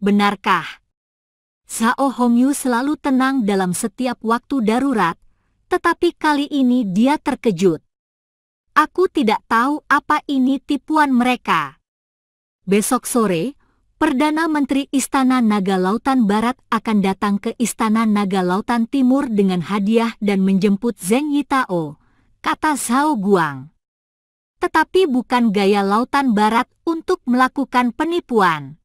benarkah? Zhao Hongyu selalu tenang dalam setiap waktu darurat, tetapi kali ini dia terkejut. Aku tidak tahu apa ini tipuan mereka. Besok sore, Perdana Menteri Istana Naga Lautan Barat akan datang ke Istana Naga Lautan Timur dengan hadiah dan menjemput Zheng Yitao, kata Zhao Guang. Tetapi bukan gaya Lautan Barat untuk melakukan penipuan.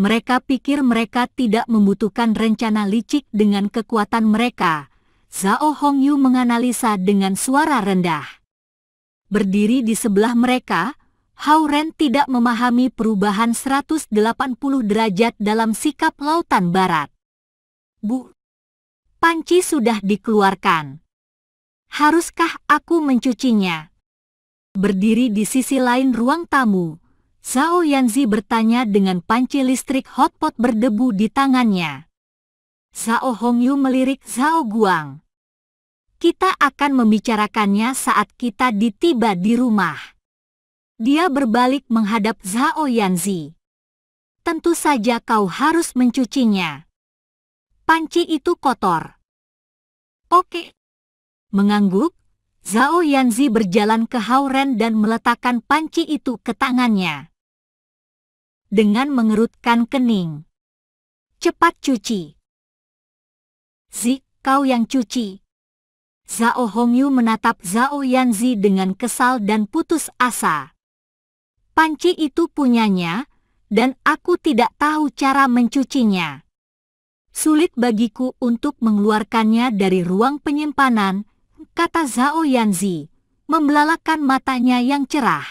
Mereka pikir mereka tidak membutuhkan rencana licik dengan kekuatan mereka. Zhao Hongyu menganalisa dengan suara rendah. Berdiri di sebelah mereka, Hao Ren tidak memahami perubahan 180 derajat dalam sikap Lautan Barat. Bu, panci sudah dikeluarkan. Haruskah aku mencucinya? Berdiri di sisi lain ruang tamu, Zhao Yanzi bertanya dengan panci listrik hotpot berdebu di tangannya. Zhao Hongyu melirik Zhao Guang. Kita akan membicarakannya saat kita tiba di rumah. Dia berbalik menghadap Zhao Yanzi. Tentu saja kau harus mencucinya. Panci itu kotor. Oke. Mengangguk, Zhao Yanzi berjalan ke Hao Ren dan meletakkan panci itu ke tangannya. Dengan mengerutkan kening. Cepat cuci. Zi, kau yang cuci. Zhao Hongyu menatap Zhao Yanzi dengan kesal dan putus asa. Panci itu punyanya, dan aku tidak tahu cara mencucinya. Sulit bagiku untuk mengeluarkannya dari ruang penyimpanan, kata Zhao Yanzi, membelalakan matanya yang cerah.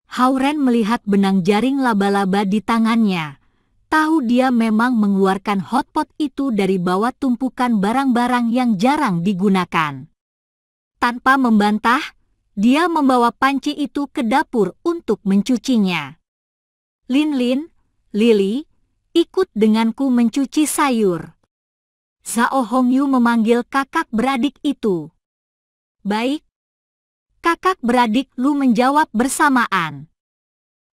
Hao Ren melihat benang jaring laba-laba di tangannya. Tahu dia memang mengeluarkan hotpot itu dari bawah tumpukan barang-barang yang jarang digunakan. Tanpa membantah, dia membawa panci itu ke dapur untuk mencucinya. Lin, Lili, ikut denganku mencuci sayur. Zhao Hongyu memanggil kakak beradik itu. Baik. Kakak beradik Lu menjawab bersamaan.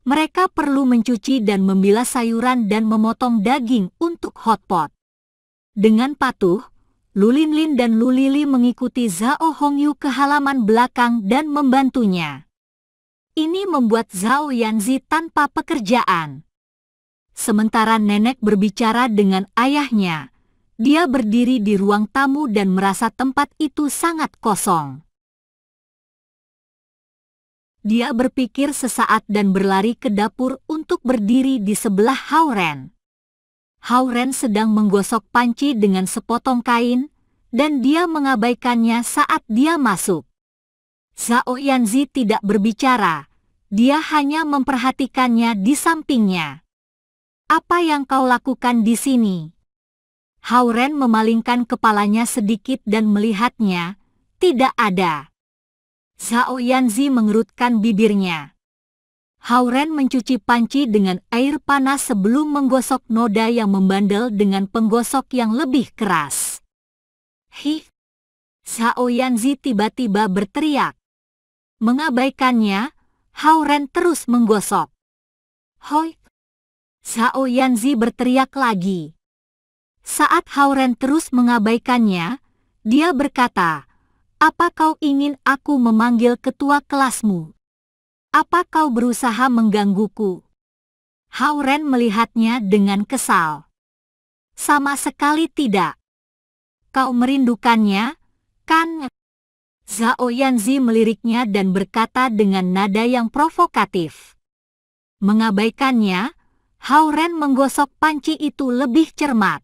Mereka perlu mencuci dan membilas sayuran dan memotong daging untuk hotpot. Dengan patuh, Lu Lin dan Lu Lili mengikuti Zhao Hongyu ke halaman belakang dan membantunya. Ini membuat Zhao Yanzi tanpa pekerjaan. Sementara nenek berbicara dengan ayahnya, dia berdiri di ruang tamu dan merasa tempat itu sangat kosong. Dia berpikir sesaat dan berlari ke dapur untuk berdiri di sebelah Hao Ren. Hao Ren sedang menggosok panci dengan sepotong kain, dan dia mengabaikannya saat dia masuk. Zhao Yanzi tidak berbicara, dia hanya memperhatikannya di sampingnya. Apa yang kau lakukan di sini? Hao Ren memalingkan kepalanya sedikit dan melihatnya, tidak ada. Zhao Yanzi mengerutkan bibirnya. Hao Ren mencuci panci dengan air panas sebelum menggosok noda yang membandel dengan penggosok yang lebih keras. Hi! Zhao Yanzi tiba-tiba berteriak. Mengabaikannya, Hao Ren terus menggosok. Hoi! Zhao Yanzi berteriak lagi. Saat Hao Ren terus mengabaikannya, dia berkata, apa kau ingin aku memanggil ketua kelasmu? Apa kau berusaha menggangguku? Hao Ren melihatnya dengan kesal. Sama sekali tidak. Kau merindukannya, kan? Zhao Yanzi meliriknya dan berkata dengan nada yang provokatif. Mengabaikannya, Hao Ren menggosok panci itu lebih cermat.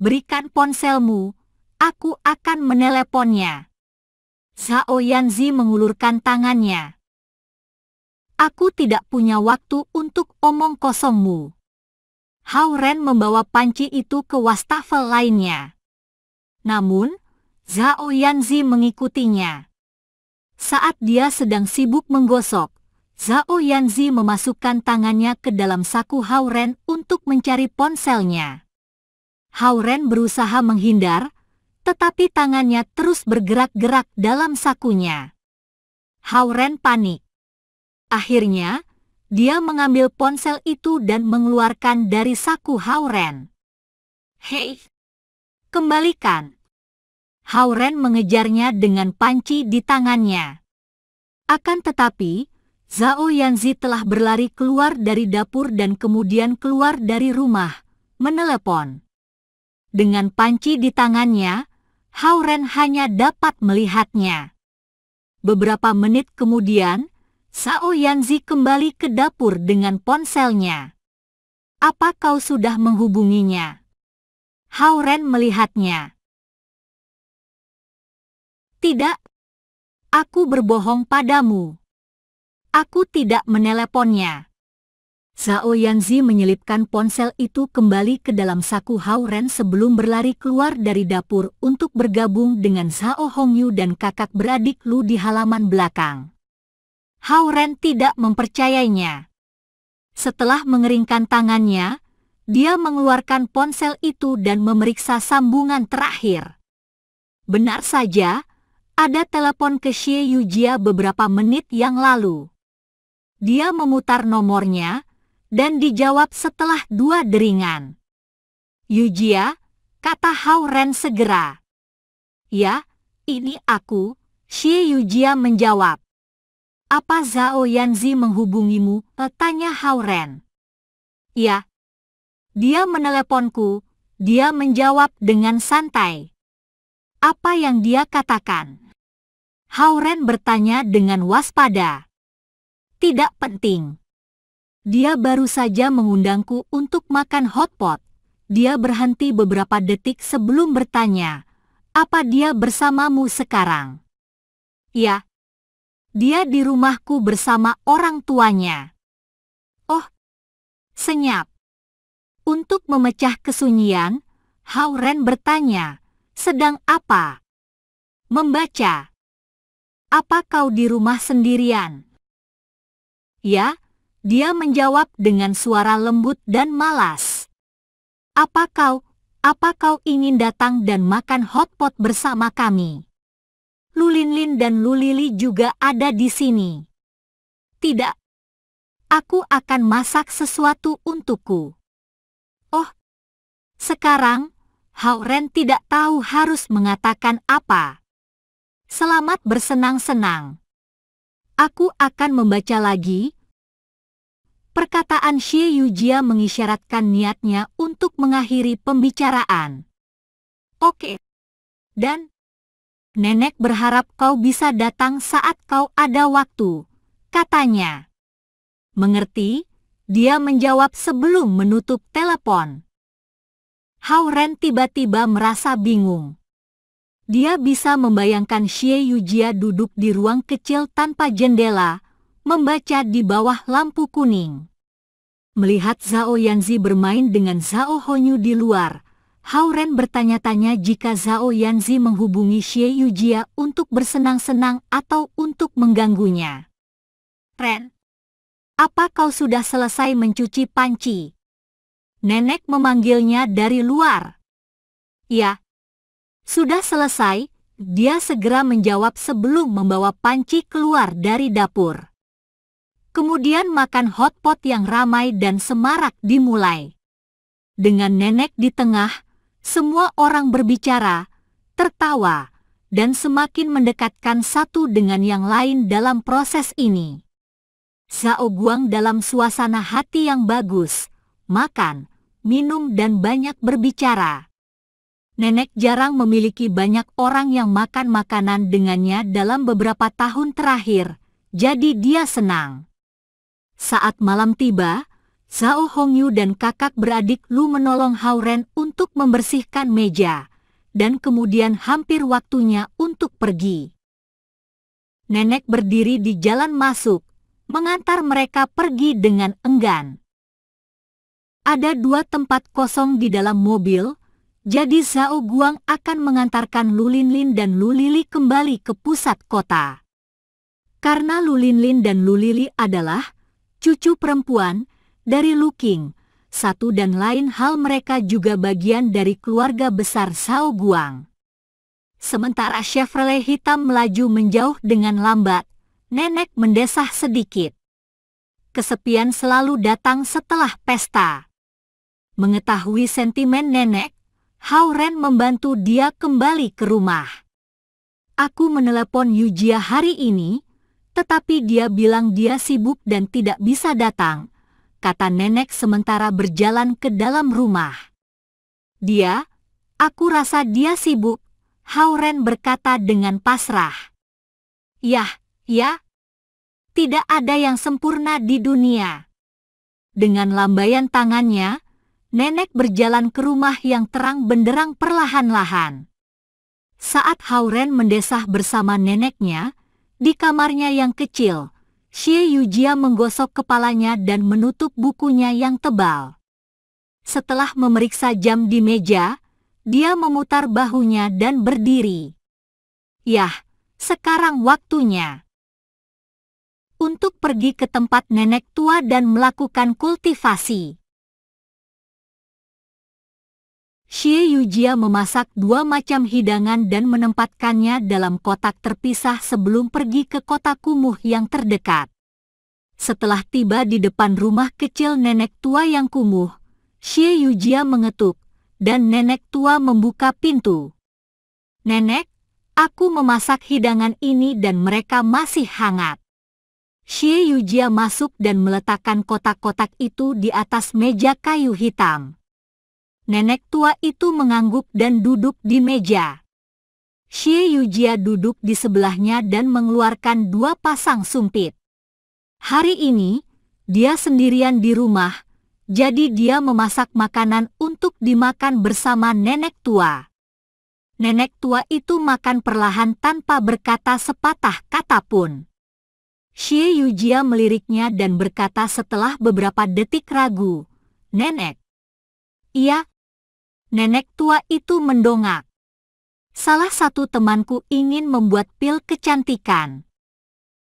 Berikan ponselmu, aku akan meneleponnya. Zhao Yanzi mengulurkan tangannya. Aku tidak punya waktu untuk omong kosongmu. Hao Ren membawa panci itu ke wastafel lainnya. Namun, Zhao Yanzi mengikutinya. Saat dia sedang sibuk menggosok, Zhao Yanzi memasukkan tangannya ke dalam saku Hao Ren untuk mencari ponselnya. Hao Ren berusaha menghindar, tetapi tangannya terus bergerak-gerak dalam sakunya. Hao Ren panik. Akhirnya, Dia mengambil ponsel itu dan mengeluarkan dari saku Hao-Ren. "Hei, kembalikan!" Hao-Ren mengejarnya dengan panci di tangannya. Akan tetapi, Zhao Yanzi telah berlari keluar dari dapur dan kemudian keluar dari rumah, menelepon. Dengan panci di tangannya, Hao-Ren hanya dapat melihatnya. Beberapa menit kemudian, Zhao Yanzi kembali ke dapur dengan ponselnya. "Apa kau sudah menghubunginya?" Hao-Ren melihatnya. "Tidak. Aku berbohong padamu. Aku tidak meneleponnya." Zhao Yanzi menyelipkan ponsel itu kembali ke dalam saku Hao-Ren sebelum berlari keluar dari dapur untuk bergabung dengan Zhao Hongyu dan kakak beradik Lu di halaman belakang. Hao-Ren tidak mempercayainya. Setelah mengeringkan tangannya, dia mengeluarkan ponsel itu dan memeriksa sambungan terakhir. Benar saja, ada telepon ke Xie Yujia beberapa menit yang lalu. Dia memutar nomornya dan dijawab setelah 2 deringan. "Yujia," kata Hao-Ren segera. "Ya, ini aku," Xie Yujia menjawab. "Apa Zhao Yanzi menghubungimu?" tanya Hao-Ren. "Ya. Dia meneleponku," dia menjawab dengan santai. "Apa yang dia katakan?" Hao-Ren bertanya dengan waspada. "Tidak penting. Dia baru saja mengundangku untuk makan hotpot." Dia berhenti beberapa detik sebelum bertanya, "Apa dia bersamamu sekarang?" "Ya. Dia di rumahku bersama orang tuanya." "Oh." Senyap. Untuk memecah kesunyian, Hao-Ren bertanya, "Sedang apa?" "Membaca." "Apa kau di rumah sendirian?" "Ya," dia menjawab dengan suara lembut dan malas. Apa kau ingin datang dan makan hotpot bersama kami?" "Lu Linlin dan Lu Lili juga ada di sini." "Tidak. Aku akan masak sesuatu untukku." "Oh." Sekarang, Hao-Ren tidak tahu harus mengatakan apa. "Selamat bersenang-senang. Aku akan membaca lagi." Perkataan Xie Yujia mengisyaratkan niatnya untuk mengakhiri pembicaraan. "Oke. Dan nenek berharap kau bisa datang saat kau ada waktu," katanya. "Mengerti?" dia menjawab sebelum menutup telepon. Hao-Ren tiba-tiba merasa bingung. Dia bisa membayangkan Xie Yujia duduk di ruang kecil tanpa jendela, membaca di bawah lampu kuning. Melihat Zhao Yanzi bermain dengan Zhao Hongyu di luar, Hao-Ren bertanya-tanya jika Zhao Yanzi menghubungi Xie Yujia untuk bersenang-senang atau untuk mengganggunya. "Ren, apa kau sudah selesai mencuci panci?" Nenek memanggilnya dari luar. "Ya, sudah selesai," dia segera menjawab sebelum membawa panci keluar dari dapur. Kemudian makan hotpot yang ramai dan semarak dimulai. Dengan nenek di tengah, semua orang berbicara, tertawa, dan semakin mendekatkan satu dengan yang lain dalam proses ini. Zhao Guang dalam suasana hati yang bagus, makan, minum dan banyak berbicara. Nenek jarang memiliki banyak orang yang makan makanan dengannya dalam beberapa tahun terakhir, jadi dia senang. Saat malam tiba, Zhao Hongyu dan kakak beradik Lu menolong Hao-Ren untuk membersihkan meja, dan kemudian hampir waktunya untuk pergi. Nenek berdiri di jalan masuk, mengantar mereka pergi dengan enggan. Ada 2 tempat kosong di dalam mobil, jadi Zhao Guang akan mengantarkan Lu Linlin dan Lu Lili kembali ke pusat kota. Karena Lu Linlin dan Lu Lili adalah cucu perempuan dari Lu Qing, satu dan lain hal mereka juga bagian dari keluarga besar Zhao Guang. Sementara Chevrolet hitam melaju menjauh dengan lambat, nenek mendesah sedikit. kesepian selalu datang setelah pesta. Mengetahui sentimen nenek, Hao-ren membantu dia kembali ke rumah. Aku menelepon Yujia hari ini, tetapi dia bilang dia sibuk dan tidak bisa datang, kata nenek sementara berjalan ke dalam rumah. Aku rasa dia sibuk, Hao-ren berkata dengan pasrah. Ya, tidak ada yang sempurna di dunia. Dengan lambaian tangannya, nenek berjalan ke rumah yang terang benderang perlahan-lahan. Saat Hao-ren mendesah bersama neneknya, di kamarnya yang kecil, Xie Yujia menggosok kepalanya dan menutup bukunya yang tebal. Setelah memeriksa jam di meja, dia memutar bahunya dan berdiri. Yah, sekarang waktunya untuk pergi ke tempat nenek tua dan melakukan kultivasi. Xie Yujia memasak 2 macam hidangan dan menempatkannya dalam kotak terpisah sebelum pergi ke kota kumuh yang terdekat. Setelah tiba di depan rumah kecil nenek tua yang kumuh, Xie Yujia mengetuk, dan nenek tua membuka pintu. Nenek, aku memasak hidangan ini dan mereka masih hangat. Xie Yujia masuk dan meletakkan kotak-kotak itu di atas meja kayu hitam. Nenek tua itu mengangguk dan duduk di meja. Xie Yujia duduk di sebelahnya dan mengeluarkan 2 pasang sumpit. Hari ini, dia sendirian di rumah, jadi dia memasak makanan untuk dimakan bersama nenek tua. Nenek tua itu makan perlahan tanpa berkata sepatah kata pun. Xie Yujia meliriknya dan berkata setelah beberapa detik ragu, "Nenek." "Iya." Nenek tua itu mendongak. "Salah satu temanku ingin membuat pil kecantikan.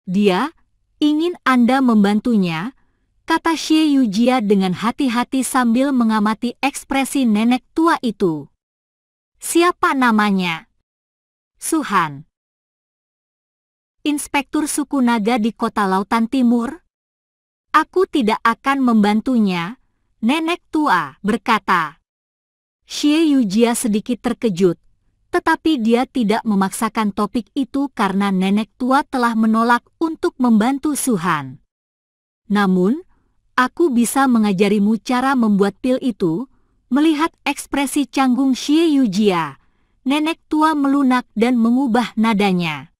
Dia ingin Anda membantunya," kata Xie Yujia dengan hati-hati sambil mengamati ekspresi nenek tua itu. "Siapa namanya?" "Suhan. Inspektur suku naga di kota Lautan Timur." "Aku tidak akan membantunya," nenek tua berkata. Xie Yujia sedikit terkejut, tetapi dia tidak memaksakan topik itu karena nenek tua telah menolak untuk membantu Suhan. "Namun, aku bisa mengajarimu cara membuat pil itu." Melihat ekspresi canggung Xie Yujia, nenek tua melunak dan mengubah nadanya.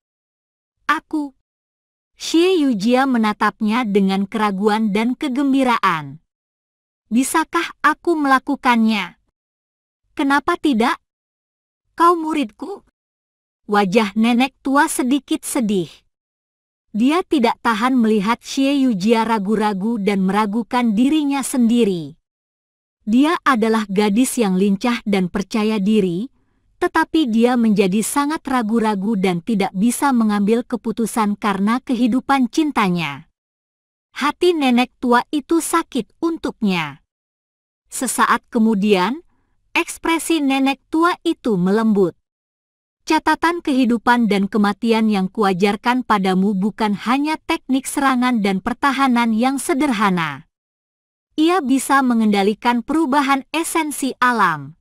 "Aku." Xie Yujia menatapnya dengan keraguan dan kegembiraan. "Bisakah aku melakukannya?" "Kenapa tidak? Kau muridku." Wajah nenek tua sedikit sedih. Dia tidak tahan melihat Xie Yujia ragu-ragu dan meragukan dirinya sendiri. Dia adalah gadis yang lincah dan percaya diri, tetapi dia menjadi sangat ragu-ragu dan tidak bisa mengambil keputusan karena kehidupan cintanya. Hati nenek tua itu sakit untuknya. Sesaat kemudian, ekspresi nenek tua itu melembut. "Catatan kehidupan dan kematian yang kuajarkan padamu bukan hanya teknik serangan dan pertahanan yang sederhana. Ia bisa mengendalikan perubahan esensi alam.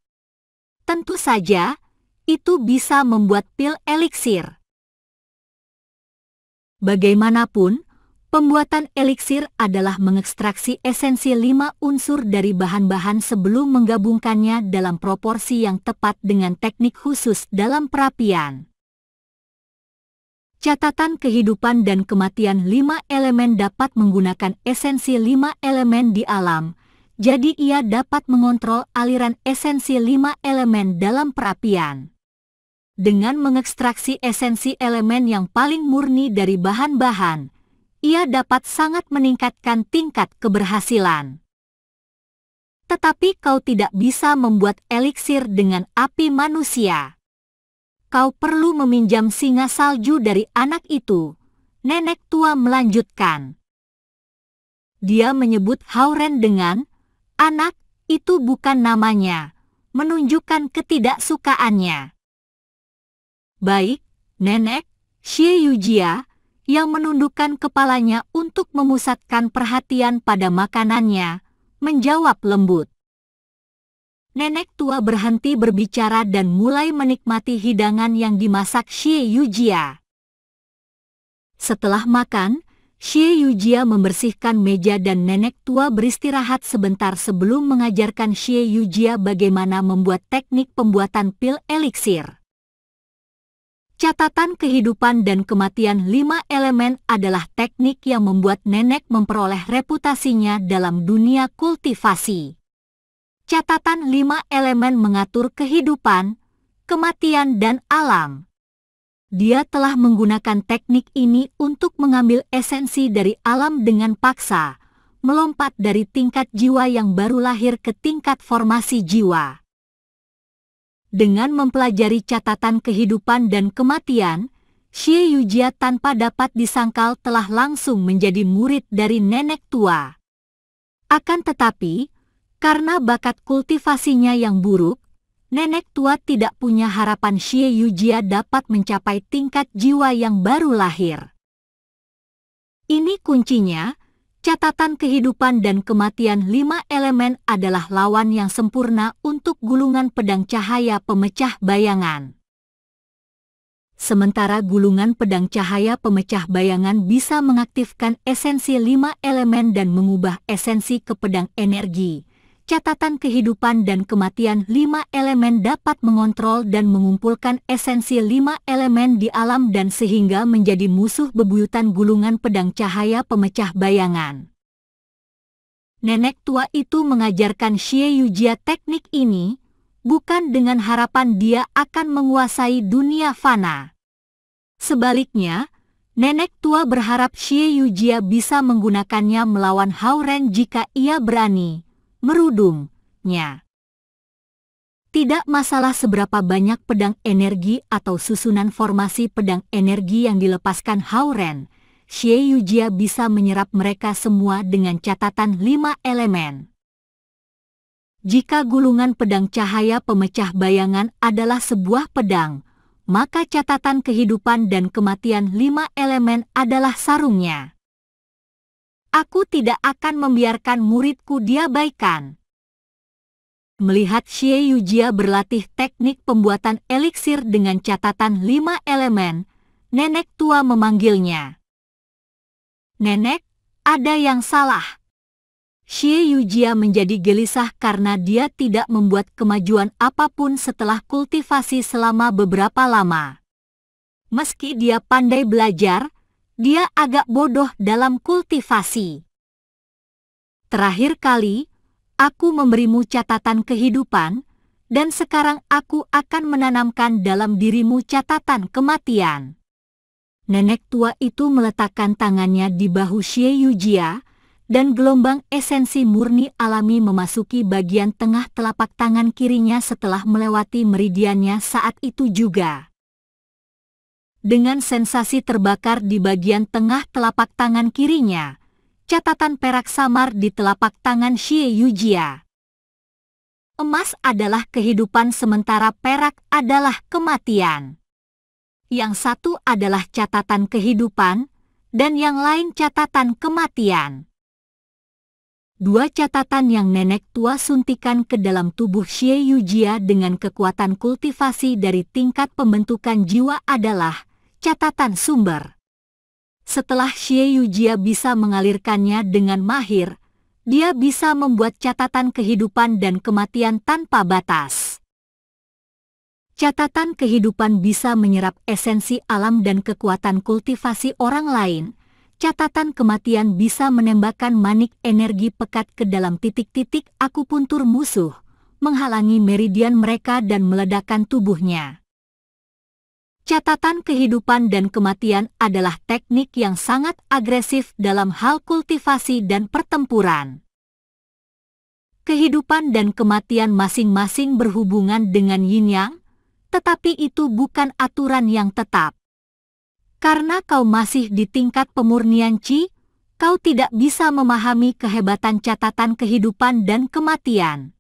Tentu saja, itu bisa membuat pil eliksir. Bagaimanapun, pembuatan eliksir adalah mengekstraksi esensi 5 unsur dari bahan-bahan sebelum menggabungkannya dalam proporsi yang tepat dengan teknik khusus dalam perapian. Catatan kehidupan dan kematian 5 elemen dapat menggunakan esensi 5 elemen di alam, jadi ia dapat mengontrol aliran esensi 5 elemen dalam perapian. Dengan mengekstraksi esensi elemen yang paling murni dari bahan-bahan, ia dapat sangat meningkatkan tingkat keberhasilan. Tetapi kau tidak bisa membuat eliksir dengan api manusia. Kau perlu meminjam singa salju dari anak itu, nenek tua melanjutkan. Dia menyebut Hao-ren dengan, "Anak, itu bukan namanya," menunjukkan ketidaksukaannya. "Baik, nenek," Xie Yujia, yang menundukkan kepalanya untuk memusatkan perhatian pada makanannya, menjawab lembut. Nenek tua berhenti berbicara dan mulai menikmati hidangan yang dimasak Xie Yujia. Setelah makan, Xie Yujia membersihkan meja dan nenek tua beristirahat sebentar sebelum mengajarkan Xie Yujia bagaimana membuat teknik pembuatan pil eliksir. Catatan kehidupan dan kematian 5 elemen adalah teknik yang membuat nenek memperoleh reputasinya dalam dunia kultivasi. Catatan 5 elemen mengatur kehidupan, kematian dan alam. Dia telah menggunakan teknik ini untuk mengambil esensi dari alam dengan paksa, melompat dari tingkat jiwa yang baru lahir ke tingkat formasi jiwa. Dengan mempelajari catatan kehidupan dan kematian, Xie Yujia tanpa dapat disangkal telah langsung menjadi murid dari nenek tua. Akan tetapi, karena bakat kultivasinya yang buruk, nenek tua tidak punya harapan Xie Yujia dapat mencapai tingkat jiwa yang baru lahir. Ini kuncinya, catatan kehidupan dan kematian 5 elemen adalah lawan yang sempurna untuk gulungan pedang cahaya pemecah bayangan. Sementara gulungan pedang cahaya pemecah bayangan bisa mengaktifkan esensi 5 elemen dan mengubah esensi ke pedang energi, catatan kehidupan dan kematian 5 elemen dapat mengontrol dan mengumpulkan esensi 5 elemen di alam dan sehingga menjadi musuh bebuyutan gulungan pedang cahaya pemecah bayangan. Nenek tua itu mengajarkan Xie Yujia teknik ini, bukan dengan harapan dia akan menguasai dunia fana. Sebaliknya, nenek tua berharap Xie Yujia bisa menggunakannya melawan Hao-Ren jika ia berani merudungnya. Tidak masalah seberapa banyak pedang energi atau susunan formasi pedang energi yang dilepaskan Hao-Ren, Xie Yujia bisa menyerap mereka semua dengan catatan 5 elemen. Jika gulungan pedang cahaya pemecah bayangan adalah sebuah pedang, maka catatan kehidupan dan kematian 5 elemen adalah sarungnya. Aku tidak akan membiarkan muridku diabaikan. Melihat Xie Yujia berlatih teknik pembuatan eliksir dengan catatan 5 elemen, nenek tua memanggilnya. Nenek, ada yang salah. Xie Yujia menjadi gelisah karena dia tidak membuat kemajuan apapun setelah kultivasi selama beberapa lama. Meski dia pandai belajar, dia agak bodoh dalam kultivasi. Terakhir kali, aku memberimu catatan kehidupan, dan sekarang aku akan menanamkan dalam dirimu catatan kematian. Nenek tua itu meletakkan tangannya di bahu Xie Yujia, dan gelombang esensi murni alami memasuki bagian tengah telapak tangan kirinya setelah melewati meridiannya saat itu juga. Dengan sensasi terbakar di bagian tengah telapak tangan kirinya, catatan perak samar di telapak tangan Xie Yujia. Emas adalah kehidupan sementara perak adalah kematian. Yang satu adalah catatan kehidupan, dan yang lain catatan kematian. Dua catatan yang nenek tua suntikan ke dalam tubuh Xie Yujia dengan kekuatan kultivasi dari tingkat pembentukan jiwa adalah catatan sumber. Setelah Xie Yujia bisa mengalirkannya dengan mahir, dia bisa membuat catatan kehidupan dan kematian tanpa batas. Catatan kehidupan bisa menyerap esensi alam dan kekuatan kultivasi orang lain. Catatan kematian bisa menembakkan manik energi pekat ke dalam titik-titik akupuntur musuh, menghalangi meridian mereka dan meledakkan tubuhnya. Catatan kehidupan dan kematian adalah teknik yang sangat agresif dalam hal kultivasi dan pertempuran. Kehidupan dan kematian masing-masing berhubungan dengan yin-yang, tetapi itu bukan aturan yang tetap. Karena kau masih di tingkat pemurnian Qi, kau tidak bisa memahami kehebatan catatan kehidupan dan kematian.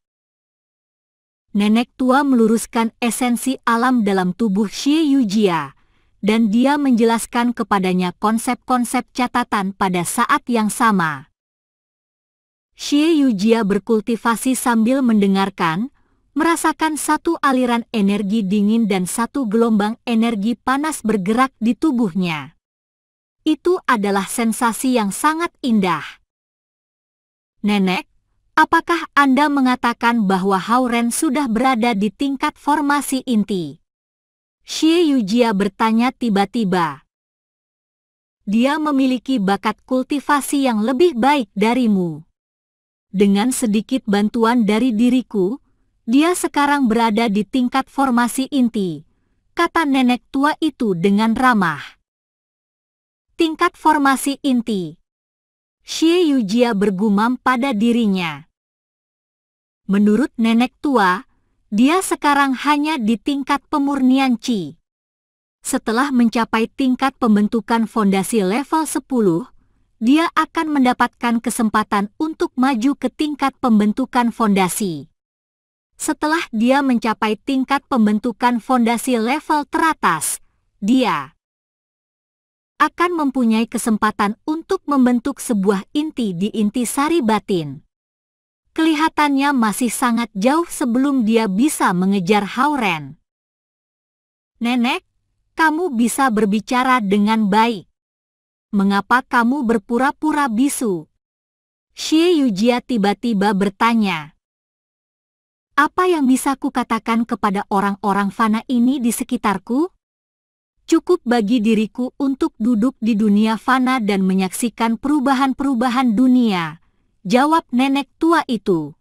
Nenek tua meluruskan esensi alam dalam tubuh Xie Yujia, dan dia menjelaskan kepadanya konsep-konsep catatan pada saat yang sama. Xie Yujia berkultivasi sambil mendengarkan, merasakan satu aliran energi dingin dan satu gelombang energi panas bergerak di tubuhnya. Itu adalah sensasi yang sangat indah. Nenek, apakah Anda mengatakan bahwa Hao-Ren sudah berada di tingkat formasi inti? Xie Yujia bertanya tiba-tiba. Dia memiliki bakat kultivasi yang lebih baik darimu. Dengan sedikit bantuan dari diriku, dia sekarang berada di tingkat formasi inti, kata nenek tua itu dengan ramah. Tingkat formasi inti. Xie Yujia bergumam pada dirinya. Menurut nenek tua, dia sekarang hanya di tingkat pemurnian Qi. Setelah mencapai tingkat pembentukan fondasi level 10, dia akan mendapatkan kesempatan untuk maju ke tingkat pembentukan fondasi. Setelah dia mencapai tingkat pembentukan fondasi level teratas, dia akan mempunyai kesempatan untuk membentuk sebuah inti di intisari batin. Kelihatannya masih sangat jauh sebelum dia bisa mengejar Hao-Ren. Nenek, kamu bisa berbicara dengan baik. Mengapa kamu berpura-pura bisu? Xie Yujia tiba-tiba bertanya. Apa yang bisa kukatakan kepada orang-orang fana ini di sekitarku? Cukup bagi diriku untuk duduk di dunia fana dan menyaksikan perubahan-perubahan dunia, jawab nenek tua itu.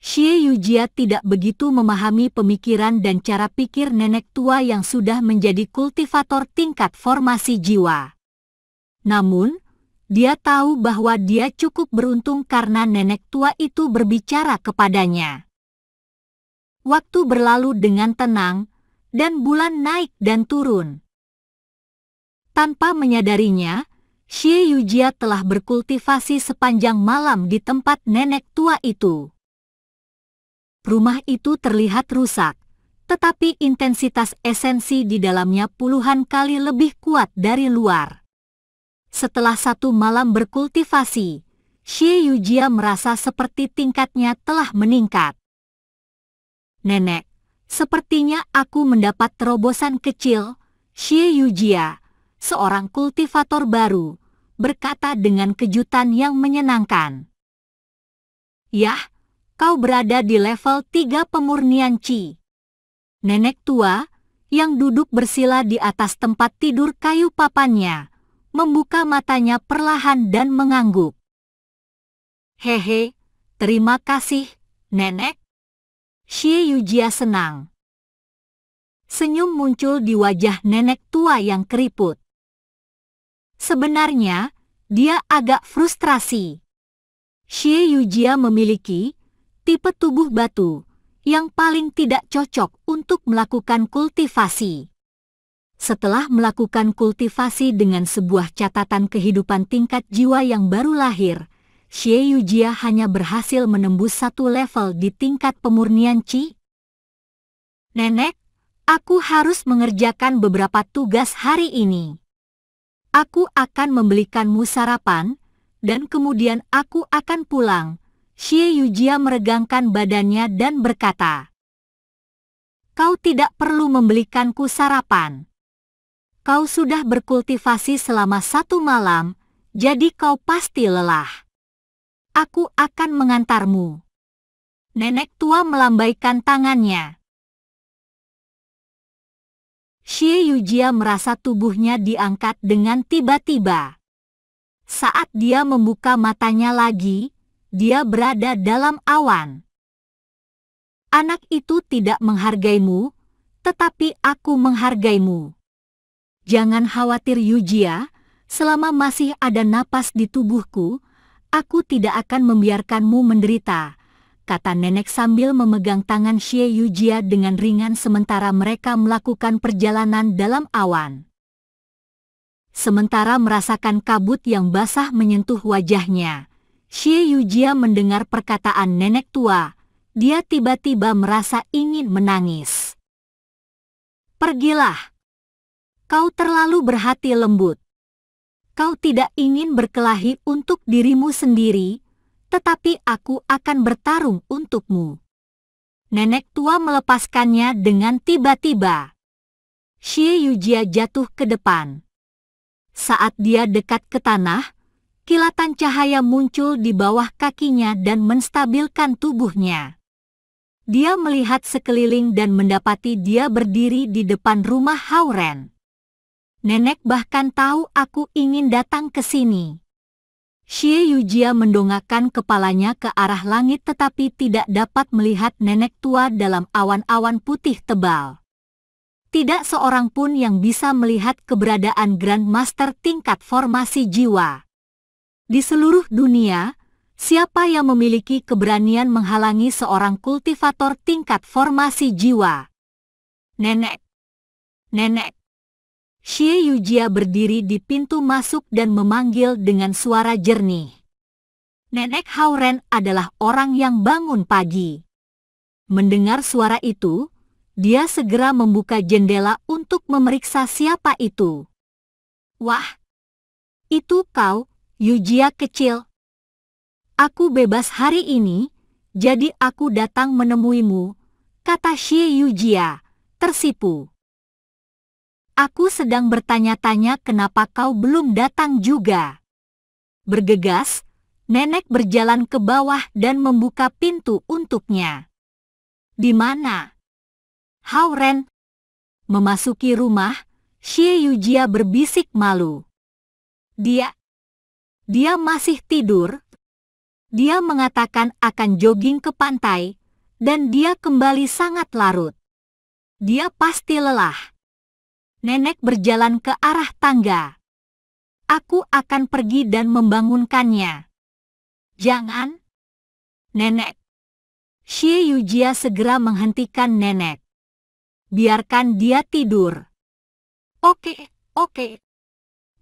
Xie Yujia tidak begitu memahami pemikiran dan cara pikir nenek tua yang sudah menjadi kultivator tingkat formasi jiwa. Namun, dia tahu bahwa dia cukup beruntung karena nenek tua itu berbicara kepadanya. Waktu berlalu dengan tenang, dan bulan naik dan turun. Tanpa menyadarinya, Xie Yujia telah berkultivasi sepanjang malam di tempat nenek tua itu. Rumah itu terlihat rusak, tetapi intensitas esensi di dalamnya puluhan kali lebih kuat dari luar. Setelah satu malam berkultivasi, Xie Yujia merasa seperti tingkatnya telah meningkat. Nenek, sepertinya aku mendapat terobosan kecil. Xie Yujia, seorang kultivator baru, berkata dengan kejutan yang menyenangkan. Yah, kau berada di level 3 pemurnian Qi. Nenek tua, yang duduk bersila di atas tempat tidur kayu papannya, membuka matanya perlahan dan mengangguk. Hehe, terima kasih, Nenek. Xie Yujia senang. Senyum muncul di wajah nenek tua yang keriput. Sebenarnya, dia agak frustrasi. Xie Yujia memiliki tipe tubuh batu yang paling tidak cocok untuk melakukan kultivasi. Setelah melakukan kultivasi dengan sebuah catatan kehidupan tingkat jiwa yang baru lahir, Xie Yujia hanya berhasil menembus satu level di tingkat pemurnian Qi. Nenek, aku harus mengerjakan beberapa tugas hari ini. Aku akan membelikanmu sarapan, dan kemudian aku akan pulang. Xie Yujia meregangkan badannya dan berkata, Kau tidak perlu membelikanku sarapan. Kau sudah berkultivasi selama satu malam, jadi kau pasti lelah. Aku akan mengantarmu. Nenek tua melambaikan tangannya. Xie Yujia merasa tubuhnya diangkat dengan tiba-tiba. Saat dia membuka matanya lagi, dia berada dalam awan. Anak itu tidak menghargaimu, tetapi aku menghargaimu. Jangan khawatir Yujia, selama masih ada napas di tubuhku, aku tidak akan membiarkanmu menderita, kata nenek sambil memegang tangan Xie Yujia dengan ringan sementara mereka melakukan perjalanan dalam awan. Sementara merasakan kabut yang basah menyentuh wajahnya, Xie Yujia mendengar perkataan nenek tua. Dia tiba-tiba merasa ingin menangis. Pergilah. Kau terlalu berhati lembut. Kau tidak ingin berkelahi untuk dirimu sendiri, tetapi aku akan bertarung untukmu. Nenek tua melepaskannya dengan tiba-tiba. Xie Yujia jatuh ke depan. Saat dia dekat ke tanah, kilatan cahaya muncul di bawah kakinya dan menstabilkan tubuhnya. Dia melihat sekeliling dan mendapati dia berdiri di depan rumah Hao-Ren. Nenek bahkan tahu aku ingin datang ke sini. Xie Yujia mendongakkan kepalanya ke arah langit tetapi tidak dapat melihat nenek tua dalam awan-awan putih tebal. Tidak seorang pun yang bisa melihat keberadaan Grandmaster tingkat formasi jiwa. Di seluruh dunia, siapa yang memiliki keberanian menghalangi seorang kultivator tingkat formasi jiwa? Nenek. Nenek. Xie Yujia berdiri di pintu masuk dan memanggil dengan suara jernih. Nenek Hao-Ren adalah orang yang bangun pagi. Mendengar suara itu, dia segera membuka jendela untuk memeriksa siapa itu. Wah, itu kau, Yujia kecil. Aku bebas hari ini, jadi aku datang menemuimu, kata Xie Yujia, tersipu. Aku sedang bertanya-tanya kenapa kau belum datang juga. Bergegas, nenek berjalan ke bawah dan membuka pintu untuknya. Di mana? Hao-Ren. Memasuki rumah, Xie Yujia berbisik malu. Dia masih tidur. Dia mengatakan akan jogging ke pantai, dan dia kembali sangat larut. Dia pasti lelah. Nenek berjalan ke arah tangga. Aku akan pergi dan membangunkannya. Jangan. Nenek. Xie Yujia segera menghentikan nenek. Biarkan dia tidur. Oke.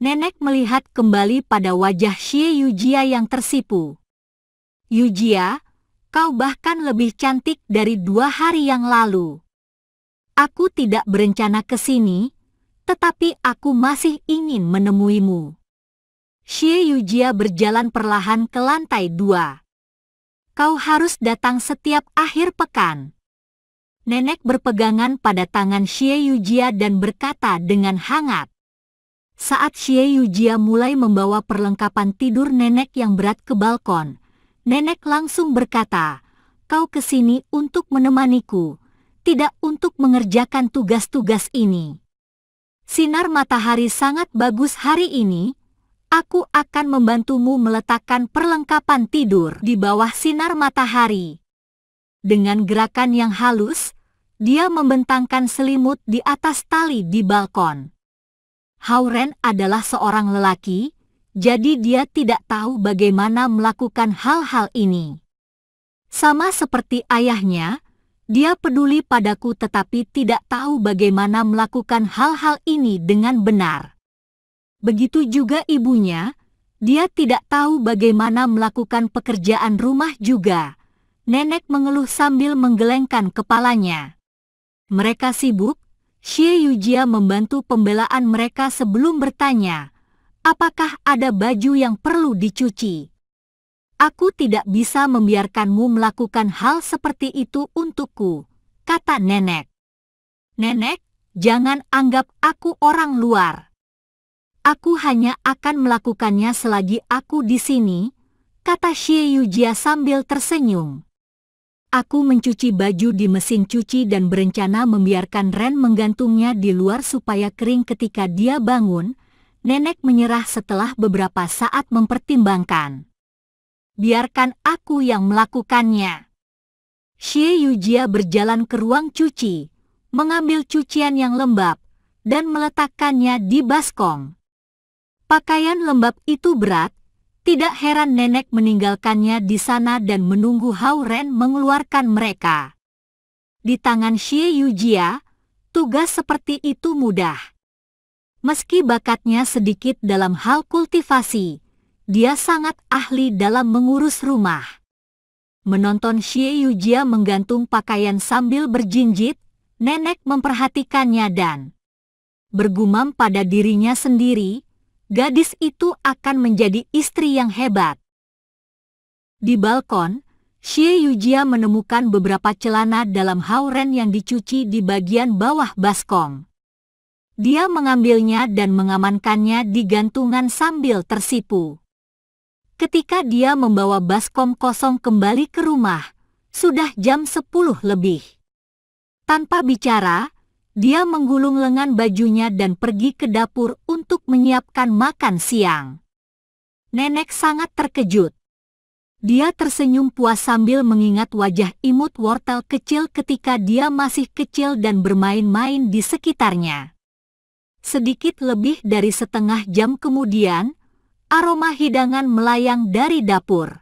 Nenek melihat kembali pada wajah Xie Yujia yang tersipu. Yujia, kau bahkan lebih cantik dari 2 hari yang lalu. Aku tidak berencana ke sini, tetapi aku masih ingin menemuimu. Xie Yujia berjalan perlahan ke lantai 2. Kau harus datang setiap akhir pekan. Nenek berpegangan pada tangan Xie Yujia dan berkata dengan hangat. Saat Xie Yujia mulai membawa perlengkapan tidur nenek yang berat ke balkon, nenek langsung berkata, kau kesini untuk menemaniku, tidak untuk mengerjakan tugas-tugas ini. Sinar matahari sangat bagus hari ini. Aku akan membantumu meletakkan perlengkapan tidur di bawah sinar matahari. Dengan gerakan yang halus, dia membentangkan selimut di atas tali di balkon. Hao-Ren adalah seorang lelaki, jadi dia tidak tahu bagaimana melakukan hal-hal ini. Sama seperti ayahnya, dia peduli padaku tetapi tidak tahu bagaimana melakukan hal-hal ini dengan benar. Begitu juga ibunya, dia tidak tahu bagaimana melakukan pekerjaan rumah juga. Nenek mengeluh sambil menggelengkan kepalanya. Mereka sibuk, Xie Yujia membantu pembelaan mereka sebelum bertanya, apakah ada baju yang perlu dicuci? Aku tidak bisa membiarkanmu melakukan hal seperti itu untukku, kata nenek. Nenek, jangan anggap aku orang luar. Aku hanya akan melakukannya selagi aku di sini, kata Xie Yujia sambil tersenyum. Aku mencuci baju di mesin cuci dan berencana membiarkan Ren menggantungnya di luar supaya kering ketika dia bangun. Nenek menyerah setelah beberapa saat mempertimbangkan. Biarkan aku yang melakukannya. Xie Yujia berjalan ke ruang cuci, mengambil cucian yang lembab, dan meletakkannya di baskom. Pakaian lembab itu berat, tidak heran nenek meninggalkannya di sana dan menunggu Hao-Ren mengeluarkan mereka. Di tangan Xie Yujia, tugas seperti itu mudah. Meski bakatnya sedikit dalam hal kultivasi, dia sangat ahli dalam mengurus rumah. Menonton Xie Yujia menggantung pakaian sambil berjinjit, nenek memperhatikannya dan Bergumam pada dirinya sendiri, gadis itu akan menjadi istri yang hebat. Di balkon, Xie Yujia menemukan beberapa celana dalam Hao Ren yang dicuci di bagian bawah baskom. Dia mengambilnya dan mengamankannya di gantungan sambil tersipu. Ketika dia membawa baskom kosong kembali ke rumah, sudah jam 10 lebih. Tanpa bicara, dia menggulung lengan bajunya dan pergi ke dapur untuk menyiapkan makan siang. Nenek sangat terkejut. Dia tersenyum puas sambil mengingat wajah imut wortel kecil ketika dia masih kecil dan bermain-main di sekitarnya. Sedikit lebih dari setengah jam kemudian, aroma hidangan melayang dari dapur.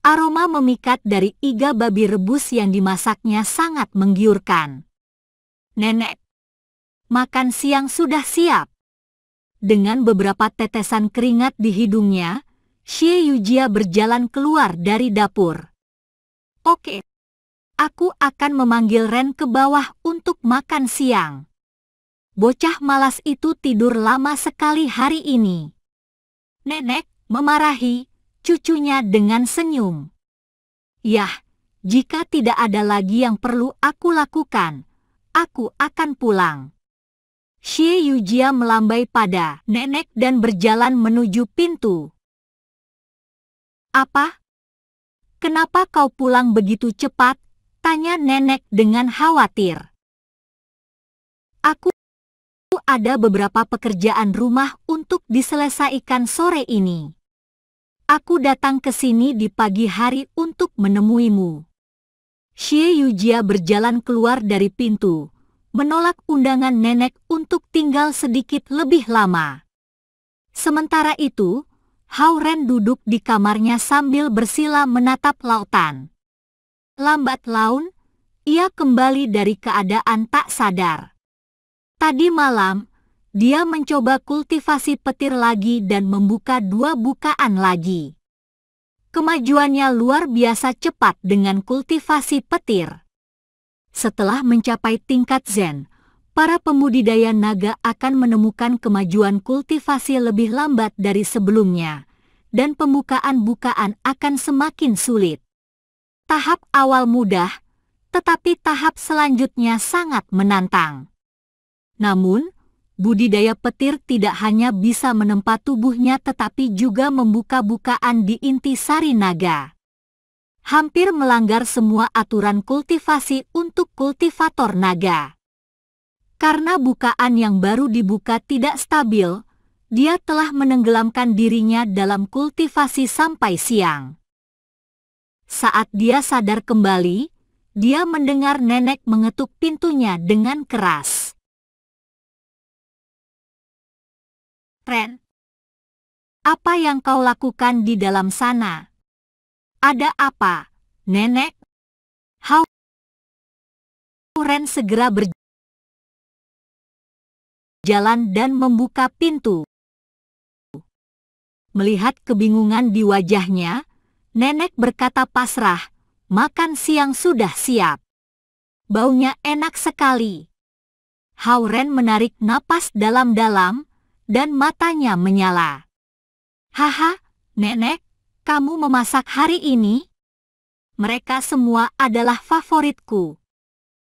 Aroma memikat dari iga babi rebus yang dimasaknya sangat menggiurkan. Nenek, makan siang sudah siap. Dengan beberapa tetesan keringat di hidungnya, Xie Yujia berjalan keluar dari dapur. Oke, aku akan memanggil Ren ke bawah untuk makan siang. Bocah malas itu tidur lama sekali hari ini. Nenek memarahi cucunya dengan senyum. Yah, jika tidak ada lagi yang perlu aku lakukan, aku akan pulang. Xie Yujia melambai pada nenek dan berjalan menuju pintu. Apa? Kenapa kau pulang begitu cepat? Tanya nenek dengan khawatir. Aku ada beberapa pekerjaan rumah untuk diselesaikan sore ini. Aku datang ke sini di pagi hari untuk menemuimu. Xie Yujia berjalan keluar dari pintu, menolak undangan nenek untuk tinggal sedikit lebih lama. Sementara itu, Hao Ren duduk di kamarnya sambil bersila menatap lautan. Lambat laun, ia kembali dari keadaan tak sadar. Tadi malam, dia mencoba kultivasi petir lagi dan membuka 2 bukaan lagi. Kemajuannya luar biasa cepat dengan kultivasi petir. Setelah mencapai tingkat Zen, para pembudidaya naga akan menemukan kemajuan kultivasi lebih lambat dari sebelumnya, dan pembukaan bukaan akan semakin sulit. Tahap awal mudah, tetapi tahap selanjutnya sangat menantang. Namun, budidaya petir tidak hanya bisa menempa tubuhnya tetapi juga membuka bukaan di intisari naga. Hampir melanggar semua aturan kultivasi untuk kultivator naga. Karena bukaan yang baru dibuka tidak stabil, dia telah menenggelamkan dirinya dalam kultivasi sampai siang. Saat dia sadar kembali, dia mendengar nenek mengetuk pintunya dengan keras. Ren, apa yang kau lakukan di dalam sana? Ada apa, nenek? Hao Ren segera berjalan dan membuka pintu. Melihat kebingungan di wajahnya, nenek berkata pasrah, makan siang sudah siap. Baunya enak sekali. Hao Ren menarik napas dalam-dalam, dan matanya menyala. Haha, nenek, kamu memasak hari ini? Mereka semua adalah favoritku.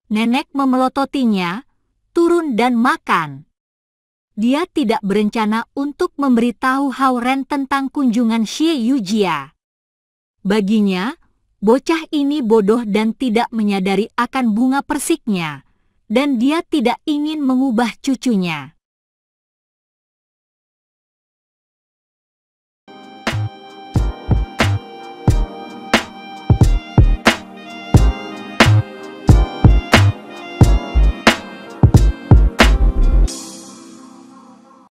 Nenek memelototinya, turun dan makan. Dia tidak berencana untuk memberitahu Hao Ren tentang kunjungan Xie Yujia. Baginya, bocah ini bodoh dan tidak menyadari akan bunga persiknya, dan dia tidak ingin mengubah cucunya.